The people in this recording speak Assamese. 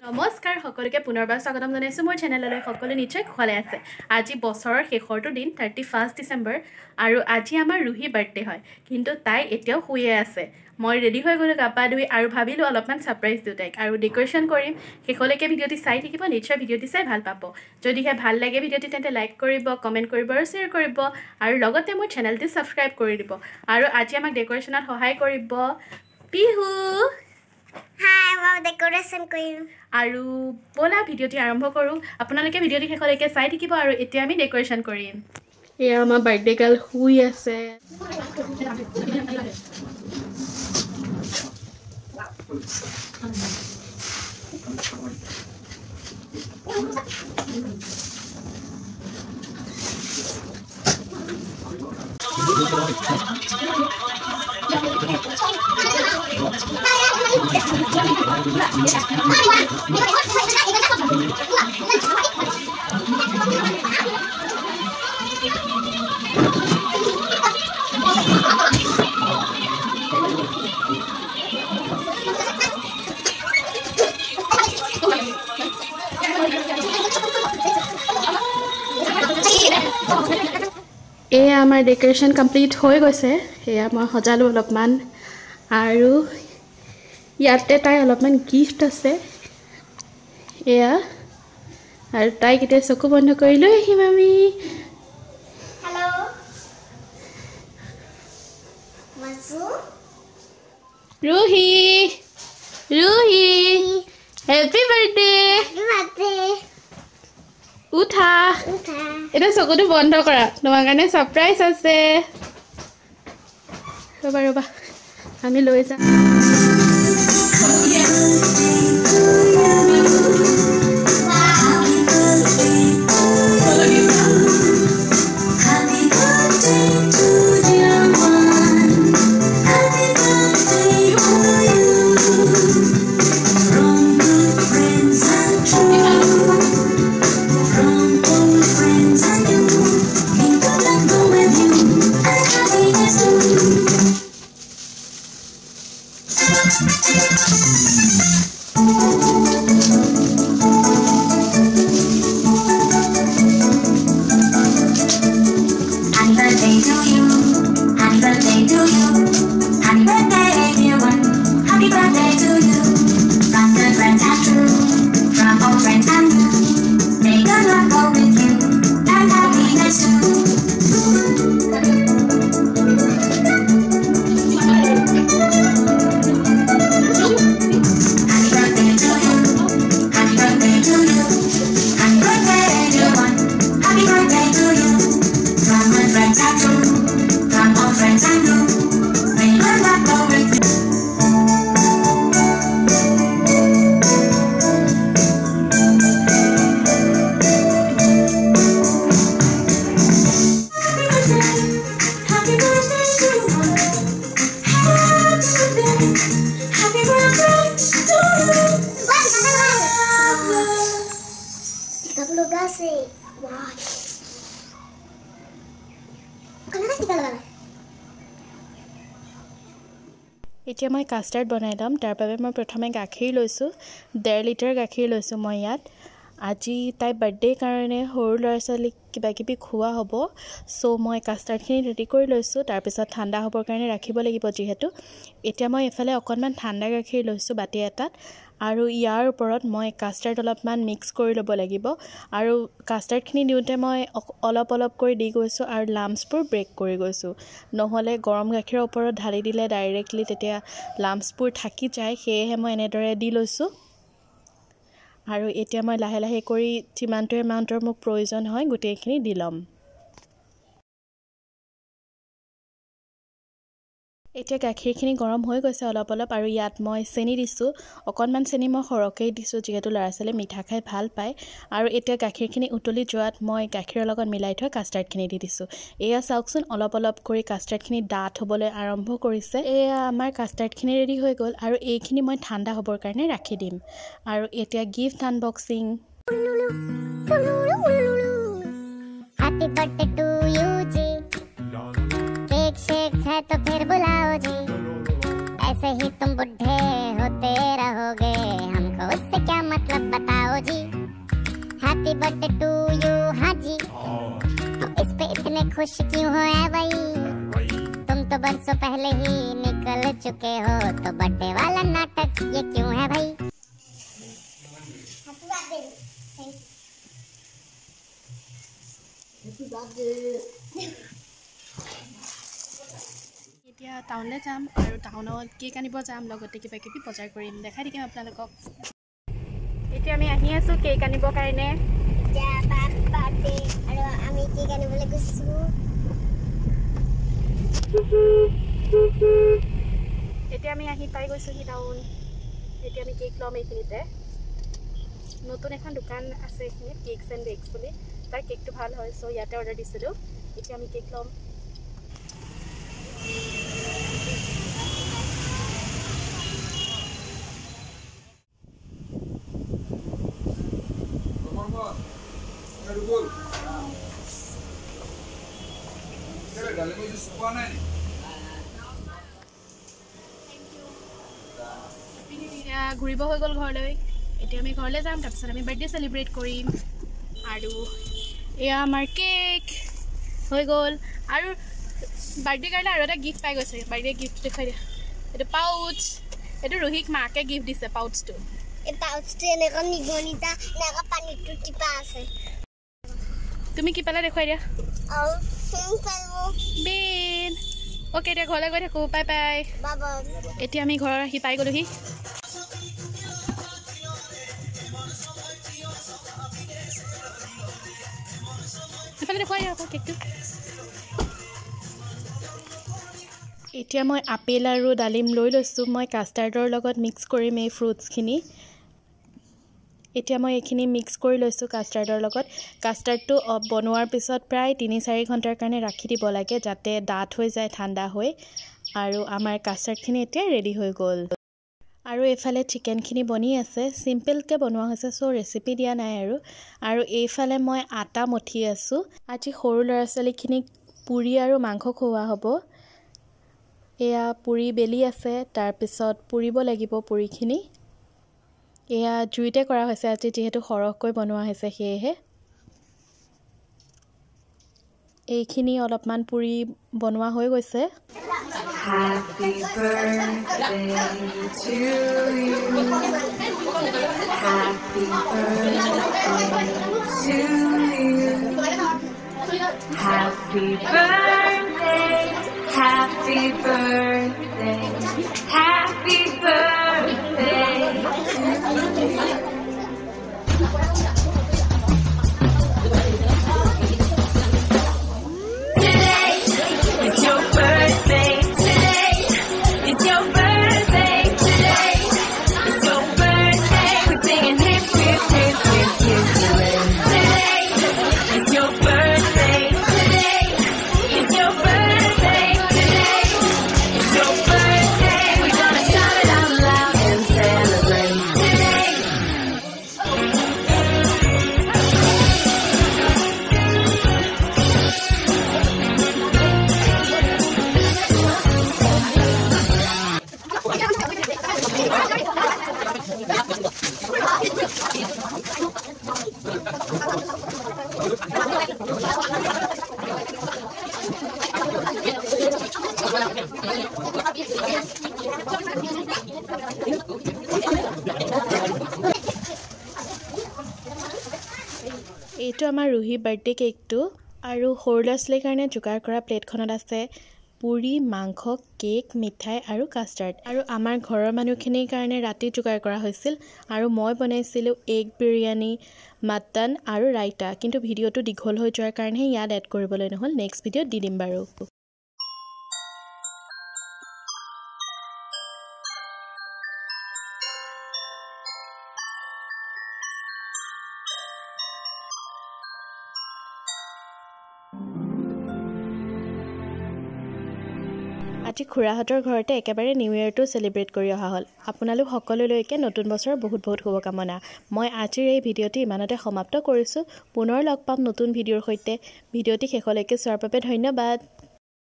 নমস্কাৰ সকলোকে পুনৰবাৰ স্বাগতম জনাইছোঁ মোৰ চেনেললৈ সকলো নিশ্চয় ভালে আছে আজি বছৰৰ শেষৰটো দিন 31 ডিসেম্বৰ আৰু আজি আমাৰ ৰুহি বাৰ্থডে হয় কিন্তু তাই এতিয়াও শুয়ে আছে মই ৰেডি হৈ গলো গাপা ধুই আৰু ভাবিলো অলপমান সাৰপ্ৰাইজ দিও তাইক আৰু ডেকোৰেশন কৰিম শেষলৈকে ভিডিওটি চাই থাকিব নিশ্চয় ভিডিওটি চাই ভাল পাব যদিহে ভাল লাগে ভিডিওটি তেন্তে লাইক কৰিব কমেন্ট কৰিব আৰু শেয়াৰ কৰিব আৰু লগতে মোৰ চেনেলটি সাবস্ক্ৰাইব কৰি দিব আৰু আজি আমাক ডেকোৰেশনত সহায় কৰিব পিহু Hi, I'm decoration কৰিম আৰু বলা ভিডিওটি আৰম্ভ কৰো আপোনালোকে ভিডিওটি শেষলৈকে চাই থাকিব আৰু এতিয়া আমি ডেকোৰেশন কৰিম এয়া আমাৰ বাৰ্থডে গাৰ্ল শুই আছে এয়া আমাৰ ডেকোৰেশন কমপ্লিট হৈ গৈছে এয়া মই সজালো অলপমান আৰু ইয়াতে তাই অলপমান গিফট আছে এয়া আৰু তাই কিতে চকু বন্ধ কৰি লৈ আহিম আমি Hello Masu Ruhi Happy birthday উঠা এটা চকুটো বন্ধ কৰা তোমাৰ কাৰণে সাৰপ্ৰাইজ আছে ৰবা আমি লৈ যাম এতিয়া মই কাস্টাৰ্ড বনাই লম তাৰ বাবে মই প্ৰথমে গাখীৰ লৈছো 1.5 লিটাৰ গাখীৰ লৈছো মই ইয়াত আজি তাই বাৰ্থডে কাৰণে সৰু ল'ৰা-ছোৱালীক কিবা কিবি খোৱা হ'ব সো মই কাস্টাৰ্ডখিনি ৰেডি কৰি লৈছো তাৰ পিছত ঠাণ্ডা হ'বৰ কাৰণে ৰাখিব লাগিব যেহেতু এতিয়া মই এফালে অকনমান ঠাণ্ডা গাখীৰ লৈছো বাটি এটাত আৰু ইয়াৰ ওপৰত মই কাস্টাৰ্ড অলপমান মিক্স কৰি ল'ব লাগিব আৰু কাস্টাৰ্ডখিনি দিওঁতে মই অলপ কৰি দি গৈছো আৰু লাম্পছবোৰ ব্ৰেক কৰি গৈছো নহলে গৰম গাখীৰৰ ওপৰত ঢালি দিলে ডাইৰেক্টলি তেতিয়া লাম্পছবোৰ থাকি যায় সেয়েহে মই এনেদৰে দি লৈছো আৰু এতিয়া মই লাহে লাহে কৰি যিমানটো এমাউন্টৰ মোক প্ৰয়োজন হয় গোটেইখিনি দি লম এতিয়া গাখীৰখিনি গৰম হৈ গৈছে অলপ আৰু ইয়াত মই চেনি দিছো অকনমান চেনি মই সৰহকৈ দিছো যেহেতু ল'ৰা-ছোৱালী মিঠা খাই ভাল পায় আৰু এতিয়া গাখীৰখিনি উতলি যোৱাত মই গাখীৰৰ লগত মিলাই থৈ কাস্টাৰ্ডখিনি দি দিছো এয়া চাওকচোন অলপ কৰি কাস্টাৰ্ডখিনি ডাঠ হ'বলৈ আৰম্ভ কৰিছে এয়া আমাৰ কাস্টাৰ্ডখিনি ৰেডি হৈ গ'ল আৰু এইখিনি মই ঠাণ্ডা হ'বৰ কাৰণে ৰাখি দিম আৰু এতিয়া gift unboxing Happy birthday to you जी केक शेक है तो फिर बुलाओ जी ऐसे ही तुम बुढ़े होते रहोगे, हमको उससे क्या मतलब बताओ जी। हैप्पी बर्थडे टू यू, हाँ जी। इस पे इतने खुश क्यों हो है भाई, तुम तो बरसों पहले ही निकल चुके हो, तो बर्थडे वाला नाटक ये क्यों है भाई। এতিয়া টাউনলৈ যাম আৰু টাউনত কেক আনিব যাম, লগতে কিবা কিবি বজাৰ কৰিম, দেখাই দিম আপোনালোকক। এতিয়া আমি আহি আছোঁ কেক আনিবৰ কাৰণে। আৰু আমি কেক আনিবলৈ গৈছোঁ। এতিয়া আমি আহি পাই গৈছোঁহি টাউন। এতিয়া আমি কেক ল'ম এইখিনিতে। নতুন এখন দোকান আছে এইখিনিত, কেকছ এণ্ড বেকছ বুলি, তাৰ কেকটো ভাল হয়, চ' ইয়াতে অৰ্ডাৰ দিছিলোঁ। এতিয়া আমি কেক ল'ম। এতিয়া ঘূৰিব হৈ গ'ল ঘৰলৈ। এতিয়া আমি ঘৰলৈ যাম, তাৰপিছত আমি বাৰ্থডে চেলিব্ৰেট কৰিম। আৰু এয়া আমাৰ কেক হৈ গ'ল। আৰু বাৰ্থডে কাৰণে আৰু এটা গিফ্ট পাই গৈছে। বাৰ্থডে গিফ্ট দেখুৱাই দিয়া। এইটো পাউচ, এইটো ৰুহিক মাকে গিফ্ট দিছে পাউচটো। এই পাউচটো এনেকুৱা নিগনিটা এনেকুৱা পানীটো টিপা আছে। তুমি কি পালা দেখুৱাই দিয়া। বেন অ'কে, এতিয়া ঘৰলৈ গৈ থাকোঁ। Bye bye. এতিয়া আমি ঘৰ আহি পাই গ'লোহি। সেইফালে দেখুৱাই দিয়া আকৌ কেকটো। এতিয়া মই আপেল আৰু ডালিম লৈ লৈছোঁ। মই কাষ্টাৰ্ডৰ লগত মিক্স কৰিম এই ফ্ৰুটছখিনি। এতিয়া মই এইখিনি মিক্স কৰি লৈছোঁ কাষ্টাৰ্ডৰ লগত। কাষ্টাৰ্ডটো বনোৱাৰ পিছত প্ৰায় ৩-৪ ঘণ্টাৰ কাৰণে ৰাখি দিব লাগে, যাতে ডাঠ হৈ যায়, ঠাণ্ডা হৈ। আৰু আমাৰ কাষ্টাৰ্ডখিনি এতিয়া ৰেডি হৈ গ'ল। আৰু এইফালে চিকেনখিনি বনি আছে, চিম্পলকৈ বনোৱা হৈছে, চ' ৰেচিপি দিয়া নাই আৰু এইফালে মই আটা মঠি আছোঁ। আজি সৰু ল'ৰা ছোৱালীখিনিক পুৰি আৰু মাংস খুওৱা হ'ব। এয়া পুৰি বেলি আছে, তাৰপিছত পুৰিব লাগিব পুৰিখিনি। এয়া জুইতে কৰা হৈছে আজি, যিহেতু সৰহকৈ বনোৱা হৈছে সেয়েহে। এইখিনি অলপমান পুৰি বনোৱা হৈ গৈছে। Happy birthday to you. Happy birthday to you. Happy birthday. Happy birthday. Happy birthday to you. Today is your birthday. Today is your birthday. Today is your birthday. We're singing hip, hip, hip, hip, hip, hooray. Today is your birthday. Today is your birthday. Today is your birthday. We're gonna shout it out loud and celebrate today. এইটো আমাৰ ৰুহি বাৰ্থডে কেকটো। আৰু সৰু ল'ৰা ছোৱালীৰ কাৰণে যোগাৰ কৰা প্লেটখনত আছে পুৰি, মাংস, কেক, মিঠাই আৰু কাষ্টাৰ্ড। আৰু আমাৰ ঘৰৰ মানুহখিনিৰ কাৰণে ৰাতি যোগাৰ কৰা হৈছিল। আৰু মই বনাইছিলোঁ এগ বিৰিয়ানী, মাটন আৰু ৰাইতা। কিন্তু ভিডিঅ'টো দীঘল হৈ যোৱাৰ কাৰণেহে ইয়াত এড কৰিবলৈ নহ'ল, নেক্সট ভিডিঅ'ত দি দিম বাৰু। আজি খুৰাহঁতৰ ঘৰতে একেবাৰে নিউ ইয়েৰটো চেলিব্ৰেট কৰি অহা হ'ল। আপোনালোক সকলোলৈকে নতুন বছৰৰ বহুত বহুত শুভকামনা। মই আজিৰ এই ভিডিঅ'টি ইমানতে সমাপ্ত কৰিছোঁ। পুনৰ লগ পাম নতুন ভিডিঅ'ৰ সৈতে। ভিডিঅ'টি শেষলৈকে চোৱাৰ বাবে ধন্যবাদ।